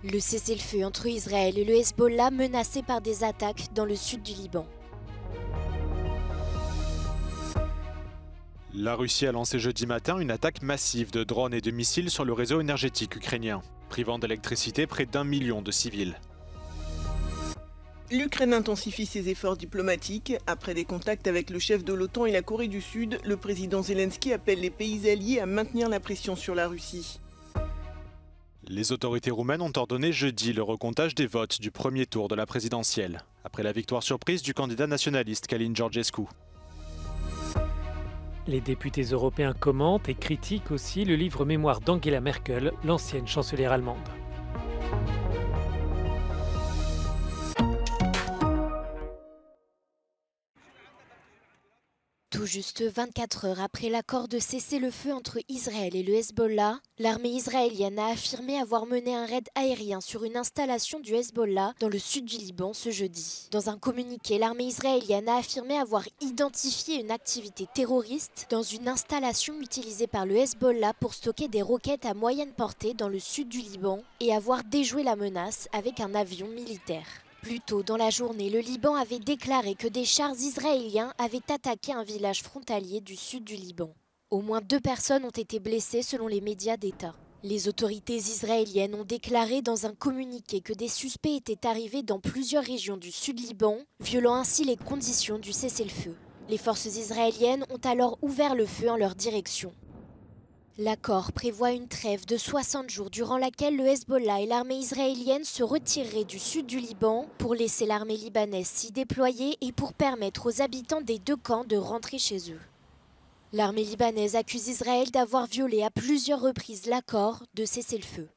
Le cessez-le-feu entre Israël et le Hezbollah menacé par des attaques dans le sud du Liban. La Russie a lancé jeudi matin une attaque massive de drones et de missiles sur le réseau énergétique ukrainien, privant d'électricité près d'1 million de civils. L'Ukraine intensifie ses efforts diplomatiques. Après des contacts avec le chef de l'OTAN et la Corée du Sud, le président Zelensky appelle les pays alliés à maintenir la pression sur la Russie. Les autorités roumaines ont ordonné jeudi le recomptage des votes du premier tour de la présidentielle, après la victoire surprise du candidat nationaliste Călin Georgescu. Les députés européens commentent et critiquent aussi le livre mémoire d'Angela Merkel, l'ancienne chancelière allemande. Tout juste 24 heures après l'accord de cessez-le-feu entre Israël et le Hezbollah, l'armée israélienne a affirmé avoir mené un raid aérien sur une installation du Hezbollah dans le sud du Liban ce jeudi. Dans un communiqué, l'armée israélienne a affirmé avoir identifié une activité terroriste dans une installation utilisée par le Hezbollah pour stocker des roquettes à moyenne portée dans le sud du Liban et avoir déjoué la menace avec un avion militaire. Plus tôt dans la journée, le Liban avait déclaré que des chars israéliens avaient attaqué un village frontalier du sud du Liban. Au moins 2 personnes ont été blessées selon les médias d'État. Les autorités israéliennes ont déclaré dans un communiqué que des suspects étaient arrivés dans plusieurs régions du sud Liban, violant ainsi les conditions du cessez-le-feu. Les forces israéliennes ont alors ouvert le feu en leur direction. L'accord prévoit une trêve de 60 jours durant laquelle le Hezbollah et l'armée israélienne se retireraient du sud du Liban pour laisser l'armée libanaise s'y déployer et pour permettre aux habitants des 2 camps de rentrer chez eux. L'armée libanaise accuse Israël d'avoir violé à plusieurs reprises l'accord de cessez-le-feu.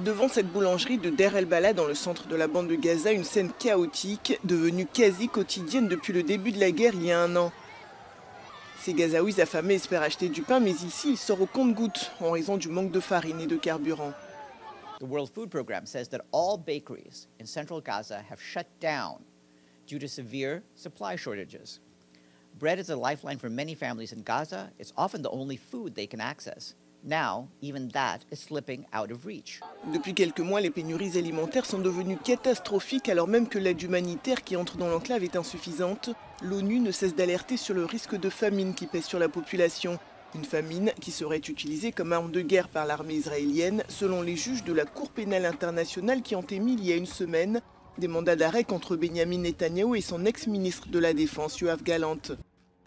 Devant cette boulangerie de Der El-Bala dans le centre de la bande de Gaza, une scène chaotique, devenue quasi quotidienne depuis le début de la guerre il y a 1 an. Ces Gazaouis affamés espèrent acheter du pain, mais ici, il sort au compte-gouttes en raison du manque de farine et de carburant. The World Food Programme says that all bakeries in central Gaza have shut down due to severe supply shortages. Bread is a lifeline for many families in Gaza. It's often the only food they can access. Now, even that is slipping out of reach. Depuis quelques mois, les pénuries alimentaires sont devenues catastrophiques alors même que l'aide humanitaire qui entre dans l'enclave est insuffisante. L'ONU ne cesse d'alerter sur le risque de famine qui pèse sur la population. Une famine qui serait utilisée comme arme de guerre par l'armée israélienne, selon les juges de la Cour pénale internationale qui ont émis il y a 1 semaine des mandats d'arrêt contre Benyamin Netanyahou et son ex-ministre de la Défense, Yoav Gallant.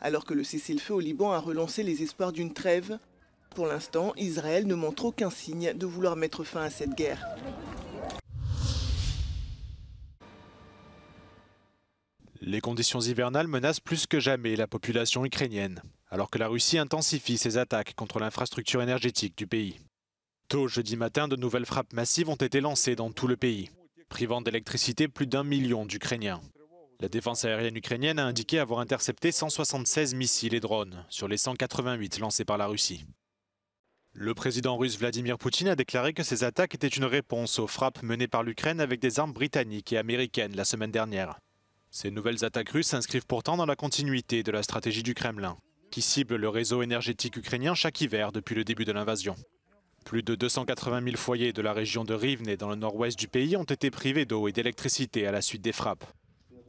Alors que le cessez-le-feu au Liban a relancé les espoirs d'une trêve, pour l'instant, Israël ne montre aucun signe de vouloir mettre fin à cette guerre. Les conditions hivernales menacent plus que jamais la population ukrainienne, alors que la Russie intensifie ses attaques contre l'infrastructure énergétique du pays. Tôt jeudi matin, de nouvelles frappes massives ont été lancées dans tout le pays, privant d'électricité plus d'1 million d'Ukrainiens. La défense aérienne ukrainienne a indiqué avoir intercepté 176 missiles et drones sur les 188 lancés par la Russie. Le président russe Vladimir Poutine a déclaré que ces attaques étaient une réponse aux frappes menées par l'Ukraine avec des armes britanniques et américaines la semaine dernière. Ces nouvelles attaques russes s'inscrivent pourtant dans la continuité de la stratégie du Kremlin, qui cible le réseau énergétique ukrainien chaque hiver depuis le début de l'invasion. Plus de 280 000 foyers de la région de Rivne dans le nord-ouest du pays ont été privés d'eau et d'électricité à la suite des frappes.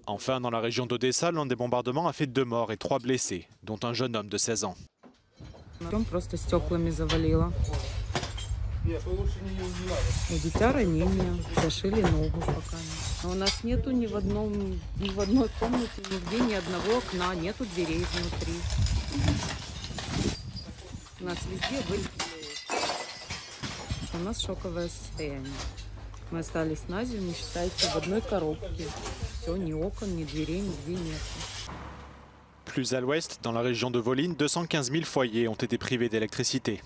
Enfin, dans la région d'Odessa, l'un des bombardements a fait 2 morts et 3 blessés, dont un jeune homme de 16 ans. Просто стеклами завалило. У дитя ранение, зашили ногу пока. Но у нас нету ни в одной комнате, нигде ни одного окна, нету дверей внутри. У нас везде вылетели. У нас шоковое состояние. Мы остались на зиму, считайте, в одной коробке. Все, ни окон, ни дверей, нигде нету. Plus à l'ouest, dans la région de Volyn, 215 000 foyers ont été privés d'électricité.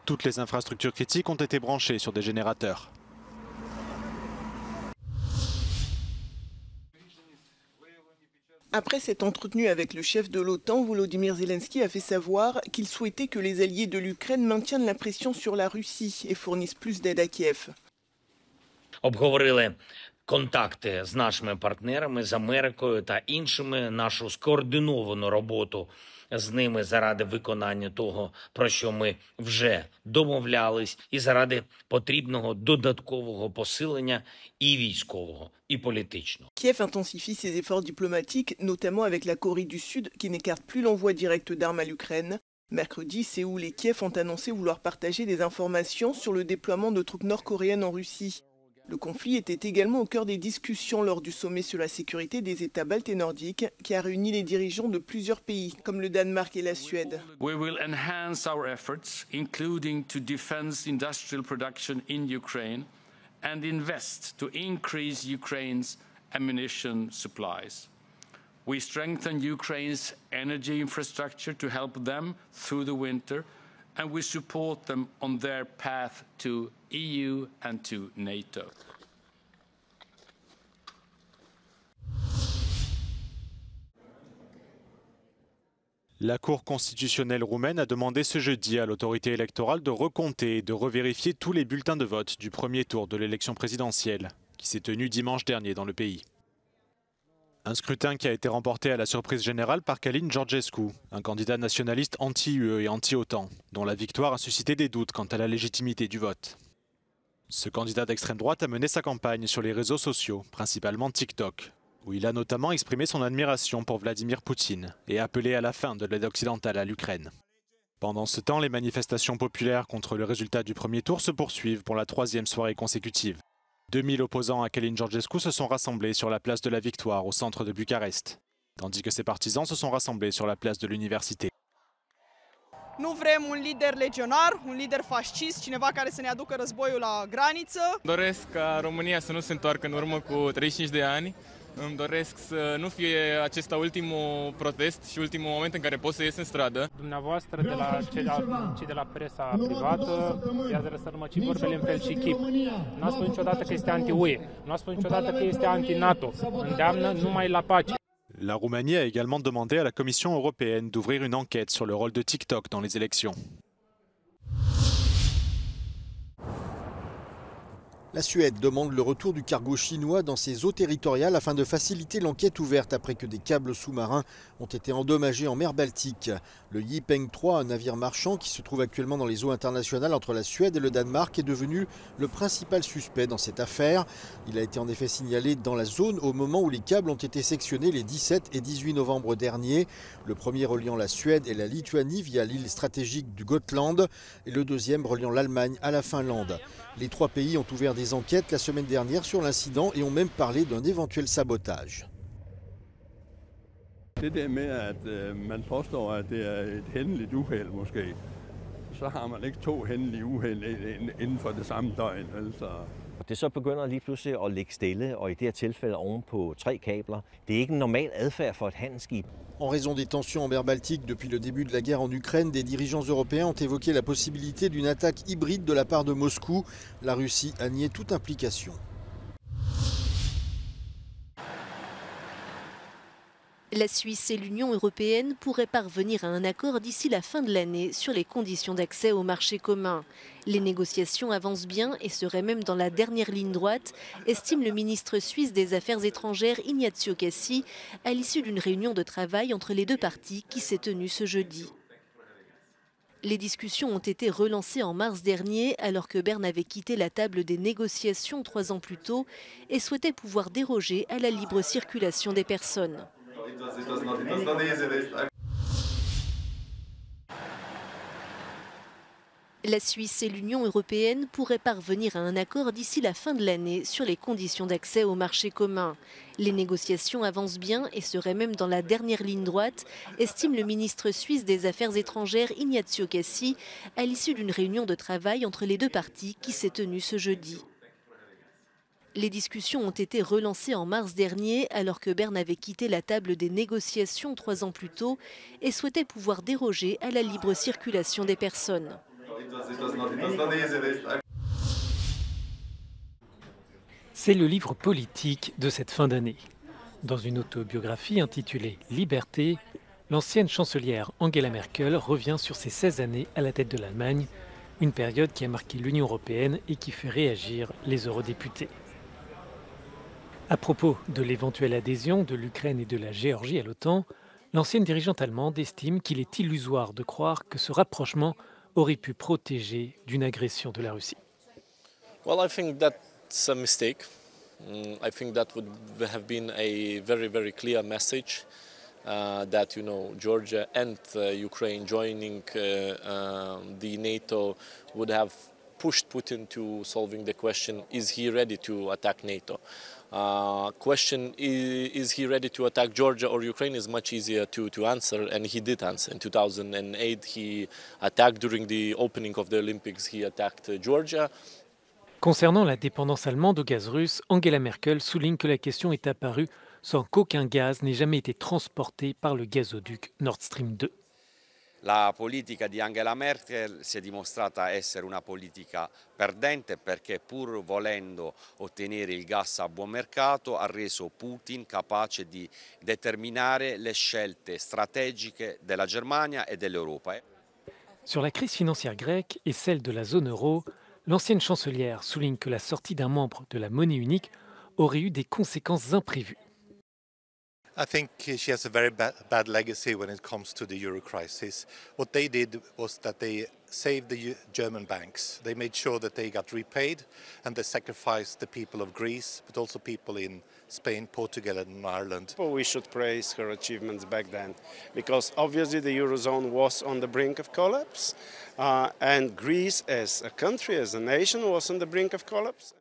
Toutes les infrastructures critiques ont été branchées sur des générateurs. Après s'être entretenu avec le chef de l'OTAN, Volodymyr Zelensky a fait savoir qu'il souhaitait que les alliés de l'Ukraine maintiennent la pression sur la Russie et fournissent plus d'aide à Kiev. Обговорили контакти з нашими партнерами, з Америкою та іншими, нашу скоординовану роботу з ними заради виконання того, про що ми вже домовлялись, і заради потрібного додаткового посилення і військового, і політичного. Kiev intensifie ses efforts diplomatiques, notamment avec la Corée du Sud, qui n'écarte plus l'envoi direct d'armes à l'Ukraine. Mercredi, Séoul et Kiev ont annoncé vouloir partager des informations sur le déploiement de troupes nord-coréennes en Russie. Le conflit était également au cœur des discussions lors du sommet sur la sécurité des États baltes et nordiques, qui a réuni les dirigeants de plusieurs pays, comme le Danemark et la Suède. We will enhance our efforts, including to defense industrial production in Ukraine, and invest to increase Ukraine's ammunition supplies. We strengthen Ukraine's energy infrastructure to help them through the winter, and we support them on their path to EU and to NATO. La Cour constitutionnelle roumaine a demandé ce jeudi à l'autorité électorale de recompter et de revérifier tous les bulletins de vote du premier tour de l'élection présidentielle, qui s'est tenue dimanche dernier dans le pays. Un scrutin qui a été remporté à la surprise générale par Călin Georgescu, un candidat nationaliste anti-UE et anti-OTAN, dont la victoire a suscité des doutes quant à la légitimité du vote. Ce candidat d'extrême droite a mené sa campagne sur les réseaux sociaux, principalement TikTok, où il a notamment exprimé son admiration pour Vladimir Poutine et appelé à la fin de l'aide occidentale à l'Ukraine. Pendant ce temps, les manifestations populaires contre le résultat du premier tour se poursuivent pour la troisième soirée consécutive. 2000 opposants à Călin Georgescu se sont rassemblés sur la place de la Victoire au centre de Bucarest, tandis que ses partisans se sont rassemblés sur la place de l'Université. Nu vrem un lider legionar, un lider fascist, cineva care să ne aducă războiul la graniță. Doresc ca România să nu se întoarcă în urmă cu 35 de ani. Îmi doresc să nu fie acesta ultimul protest și ultimul moment în care pot să ies în stradă. Dumneavoastră, cei de la presa privată, i-ați răsărmăcit vorbele în fel și chip. Nu a spus niciodată că este anti-UE, nu a spus niciodată că este anti-NATO. Îndeamnă numai la pace. La Roumanie a également demandé à la Commission européenne d'ouvrir une enquête sur le rôle de TikTok dans les élections. La Suède demande le retour du cargo chinois dans ses eaux territoriales afin de faciliter l'enquête ouverte après que des câbles sous-marins ont été endommagés en mer Baltique. Le Yipeng 3, un navire marchand qui se trouve actuellement dans les eaux internationales entre la Suède et le Danemark, est devenu le principal suspect dans cette affaire. Il a été en effet signalé dans la zone au moment où les câbles ont été sectionnés les 17 et 18 novembre dernier. Le premier reliant la Suède et la Lituanie via l'île stratégique du Gotland et le deuxième reliant l'Allemagne à la Finlande. Les trois pays ont ouvert des enquêtes la semaine dernière sur l'incident et ont même parlé d'un éventuel sabotage. Det der med, at man påstår, at det er et hændeligt uheld måske, så har man ikke to hændelige uheld inden for det samme døgn. Altså. Det så begynder lige pludselig at ligge stille, og i det her tilfælde oven på 3 kabler. Det er ikke en normal adfærd for et handelsskib. En raison des tensions en mer Baltique depuis le début de la guerre en Ukraine, des dirigeants européens ont évoqué la possibilité d'une attaque hybride de la part de Moscou. La Russie a nié toute implication. La Suisse et l'Union européenne pourraient parvenir à un accord d'ici la fin de l'année sur les conditions d'accès au marché commun. Les négociations avancent bien et seraient même dans la dernière ligne droite, estime le ministre suisse des Affaires étrangères Ignazio Cassi à l'issue d'une réunion de travail entre les deux parties qui s'est tenue ce jeudi. Les discussions ont été relancées en mars dernier alors que Berne avait quitté la table des négociations 3 ans plus tôt et souhaitait pouvoir déroger à la libre circulation des personnes. La Suisse et l'Union européenne pourraient parvenir à un accord d'ici la fin de l'année sur les conditions d'accès au marché commun. Les négociations avancent bien et seraient même dans la dernière ligne droite, estime le ministre suisse des Affaires étrangères Ignazio Cassi à l'issue d'une réunion de travail entre les deux parties qui s'est tenue ce jeudi. Les discussions ont été relancées en mars dernier alors que Berne avait quitté la table des négociations 3 ans plus tôt et souhaitait pouvoir déroger à la libre circulation des personnes. C'est le livre politique de cette fin d'année. Dans une autobiographie intitulée « Liberté », l'ancienne chancelière Angela Merkel revient sur ses 16 années à la tête de l'Allemagne, une période qui a marqué l'Union européenne et qui fait réagir les eurodéputés. À propos de l'éventuelle adhésion de l'Ukraine et de la Géorgie à l'OTAN, L'ancienne dirigeante allemande estime qu'il est illusoire de croire que ce rapprochement aurait pu protéger d'une agression de la Russie. Well, I think that's a mistake. I think that would have been a very, very clear message that, Georgia and Ukraine joining the NATO would have pushed Putin to solving the question, is he ready to attack NATO? Question, is he ready to attack Georgia or Ukraine, is much easier to answer, and he did answer. In 2008, he attacked during the opening of the Olympics, he attacked Georgia. Concernant la dépendance allemande au gaz russe, Angela Merkel souligne que la question est apparue sans qu'aucun gaz n'ait jamais été transporté par le gazoduc Nord Stream 2. La politica di Angela Merkel si è dimostrata essere una politica perdente perché pur volendo ottenere il gas a buon mercato ha reso Putin capace di determinare le scelte strategiche della Germania e dell'Europa. Sur la crise financière grecque et celle de la zone euro, l'ancienne chancelière souligne que la sortie d'un membre de la monnaie unique aurait eu des conséquences imprévues. I think she has a very bad legacy when it comes to the euro crisis. What they did was that they saved the German banks. They made sure that they got repaid, and they sacrificed the people of Greece, but also people in Spain, Portugal and Ireland. We should praise her achievements back then, because obviously the Eurozone was on the brink of collapse, and Greece as a country, as a nation, was on the brink of collapse.